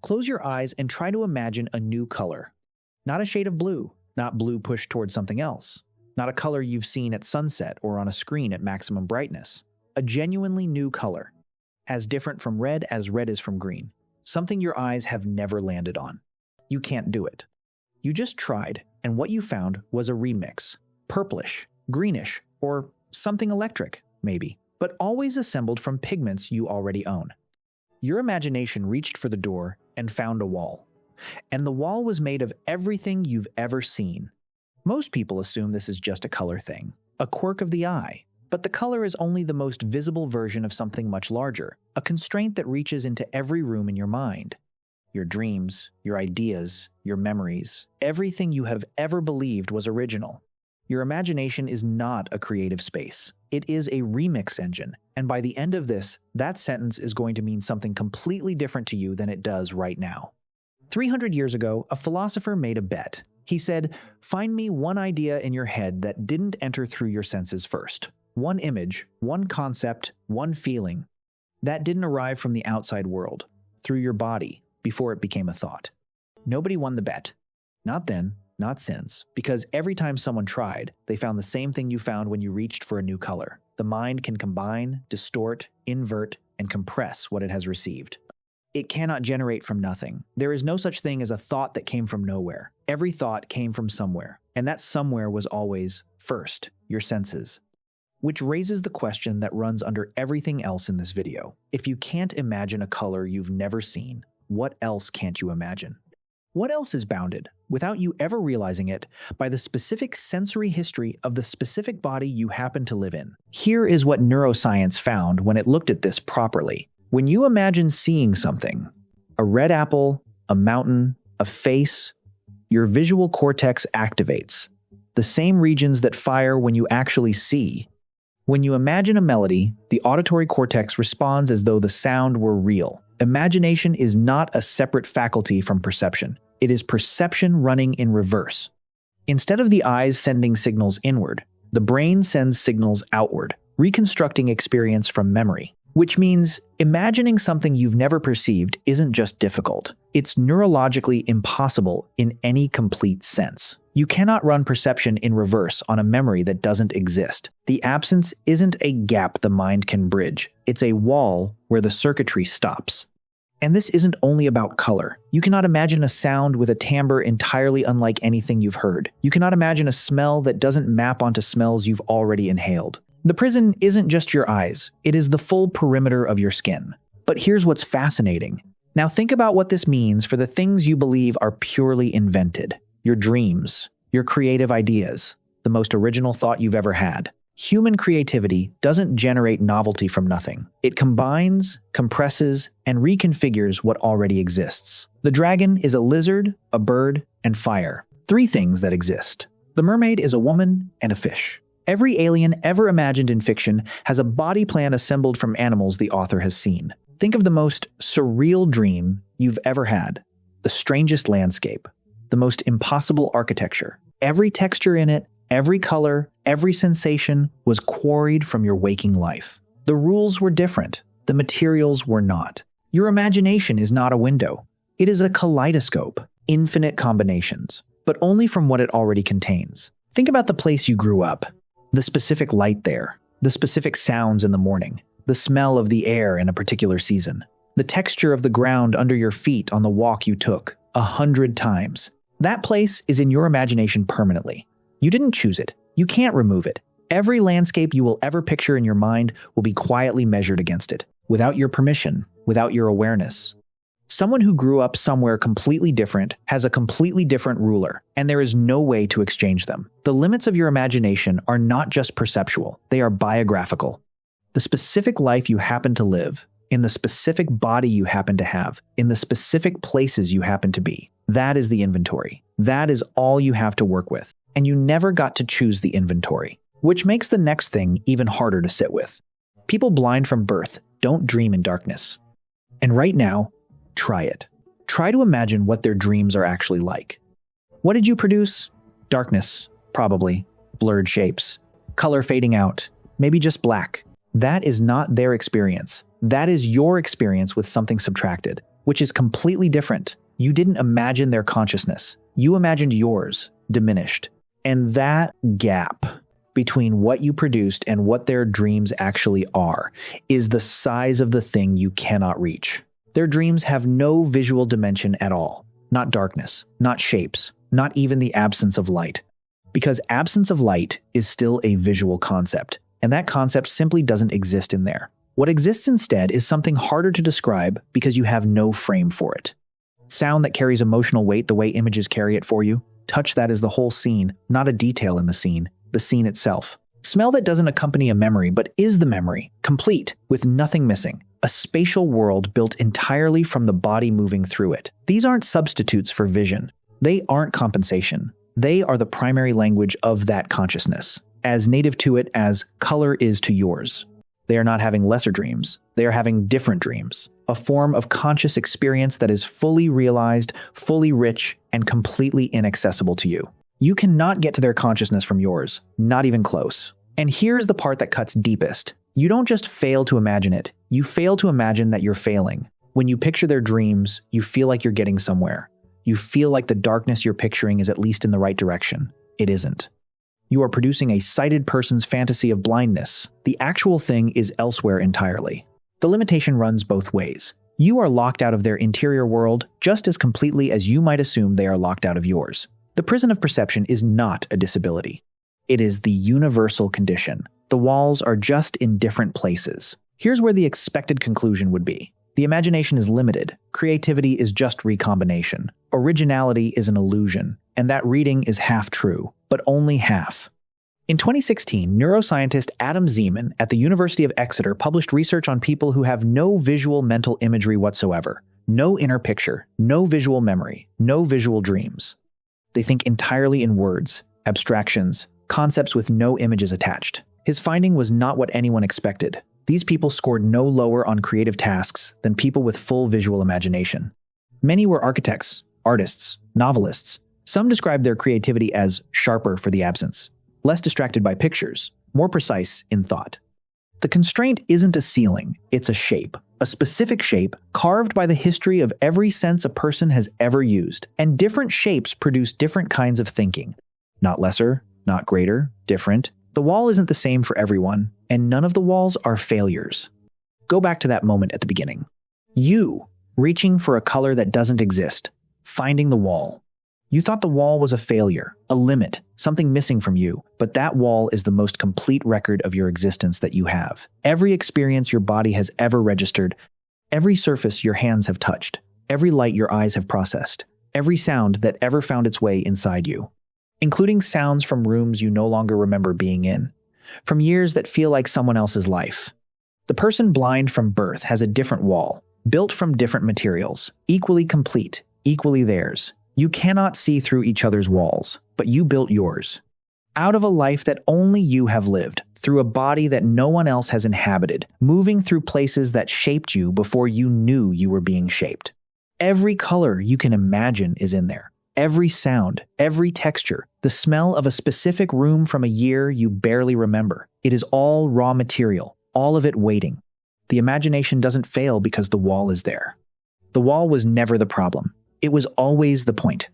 Close your eyes and try to imagine a new color. Not a shade of blue, not blue pushed towards something else. Not a color you've seen at sunset or on a screen at maximum brightness. A genuinely new color. As different from red as red is from green. Something your eyes have never landed on. You can't do it. You just tried, and what you found was a remix. Purplish, greenish, or something electric, maybe, but always assembled from pigments you already own. Your imagination reached for the door and found a wall. And the wall was made of everything you've ever seen. Most people assume this is just a color thing, a quirk of the eye. But the color is only the most visible version of something much larger, a constraint that reaches into every room in your mind. Your dreams, your ideas, your memories, everything you have ever believed was original. Your imagination is not a creative space. It is a remix engine, and by the end of this, that sentence is going to mean something completely different to you than it does right now. 300 years ago, a philosopher made a bet. He said, "Find me one idea in your head that didn't enter through your senses first. One image, one concept, one feeling. That didn't arrive from the outside world, through your body, before it became a thought." Nobody won the bet. Not then, not since, because every time someone tried, they found the same thing you found when you reached for a new color. The mind can combine, distort, invert, and compress what it has received. It cannot generate from nothing. There is no such thing as a thought that came from nowhere. Every thought came from somewhere, and that somewhere was always, first, your senses. Which raises the question that runs under everything else in this video. If you can't imagine a color you've never seen, what else can't you imagine? What else is bounded, without you ever realizing it, by the specific sensory history of the specific body you happen to live in? Here is what neuroscience found when it looked at this properly. When you imagine seeing something, a red apple, a mountain, a face, your visual cortex activates. The same regions that fire when you actually see. When you imagine a melody, the auditory cortex responds as though the sound were real. Imagination is not a separate faculty from perception. It is perception running in reverse. Instead of the eyes sending signals inward, the brain sends signals outward, reconstructing experience from memory. Which means imagining something you've never perceived isn't just difficult. It's neurologically impossible in any complete sense. You cannot run perception in reverse on a memory that doesn't exist. The absence isn't a gap the mind can bridge. It's a wall where the circuitry stops. And this isn't only about color. You cannot imagine a sound with a timbre entirely unlike anything you've heard. You cannot imagine a smell that doesn't map onto smells you've already inhaled. The prison isn't just your eyes. It is the full perimeter of your skin. But here's what's fascinating. Now think about what this means for the things you believe are purely invented. Your dreams, your creative ideas, the most original thought you've ever had. Human creativity doesn't generate novelty from nothing. It combines, compresses, and reconfigures what already exists. The dragon is a lizard, a bird, and fire. 3 things that exist. The mermaid is a woman and a fish. Every alien ever imagined in fiction has a body plan assembled from animals the author has seen. Think of the most surreal dream you've ever had. The strangest landscape. The most impossible architecture. Every texture in it, every color, every sensation was quarried from your waking life. The rules were different. The materials were not. Your imagination is not a window. It is a kaleidoscope. Infinite combinations. But only from what it already contains. Think about the place you grew up. The specific light there. The specific sounds in the morning. The smell of the air in a particular season. The texture of the ground under your feet on the walk you took 100 times. That place is in your imagination permanently. You didn't choose it. You can't remove it. Every landscape you will ever picture in your mind will be quietly measured against it, without your permission, without your awareness. Someone who grew up somewhere completely different has a completely different ruler, and there is no way to exchange them. The limits of your imagination are not just perceptual, they are biographical. The specific life you happen to live, in the specific body you happen to have, in the specific places you happen to be. That is the inventory. That is all you have to work with. And you never got to choose the inventory, which makes the next thing even harder to sit with. People blind from birth don't dream in darkness. And right now, try it. Try to imagine what their dreams are actually like. What did you produce? Darkness, probably. Blurred shapes. Color fading out. Maybe just black. That is not their experience. That is your experience with something subtracted. which is completely different. You didn't imagine their consciousness. You imagined yours, diminished. And that gap between what you produced and what their dreams actually are is the size of the thing you cannot reach. Their dreams have no visual dimension at all. Not darkness, not shapes, not even the absence of light. Because absence of light is still a visual concept, and that concept simply doesn't exist in there. What exists instead is something harder to describe because you have no frame for it. Sound that carries emotional weight the way images carry it for you. Touch that is the whole scene, not a detail in the scene itself. Smell that doesn't accompany a memory but is the memory, complete, with nothing missing. A spatial world built entirely from the body moving through it. These aren't substitutes for vision. They aren't compensation. They are the primary language of that consciousness, as native to it as color is to yours. They are not having lesser dreams. They are having different dreams. A form of conscious experience that is fully realized, fully rich, and completely inaccessible to you. You cannot get to their consciousness from yours, not even close. And here's the part that cuts deepest. You don't just fail to imagine it. You fail to imagine that you're failing. When you picture their dreams, you feel like you're getting somewhere. You feel like the darkness you're picturing is at least in the right direction. It isn't. You are producing a sighted person's fantasy of blindness. The actual thing is elsewhere entirely. The limitation runs both ways. You are locked out of their interior world just as completely as you might assume they are locked out of yours. The prison of perception is not a disability. It is the universal condition. The walls are just in different places. Here's where the expected conclusion would be. The imagination is limited. Creativity is just recombination. Originality is an illusion, and that reading is half true, but only half. In 2016, neuroscientist Adam Zeman at the University of Exeter published research on people who have no visual mental imagery whatsoever, no inner picture, no visual memory, no visual dreams. They think entirely in words, abstractions, concepts with no images attached. His finding was not what anyone expected. These people scored no lower on creative tasks than people with full visual imagination. Many were architects, artists, novelists. Some described their creativity as sharper for the absence, less distracted by pictures, more precise in thought. The constraint isn't a ceiling, it's a shape. A specific shape carved by the history of every sense a person has ever used. And different shapes produce different kinds of thinking. Not lesser, not greater, different. The wall isn't the same for everyone, and none of the walls are failures. Go back to that moment at the beginning. You, reaching for a color that doesn't exist, finding the wall. You thought the wall was a failure, a limit, something missing from you, but that wall is the most complete record of your existence that you have. Every experience your body has ever registered, every surface your hands have touched, every light your eyes have processed, every sound that ever found its way inside you. Including sounds from rooms you no longer remember being in, from years that feel like someone else's life. The person blind from birth has a different wall, built from different materials, equally complete, equally theirs. You cannot see through each other's walls, but you built yours. Out of a life that only you have lived, through a body that no one else has inhabited, moving through places that shaped you before you knew you were being shaped. Every color you can imagine is in there. Every sound, every texture, the smell of a specific room from a year you barely remember. It is all raw material, all of it waiting. The imagination doesn't fail because the wall is there. The wall was never the problem. It was always the point.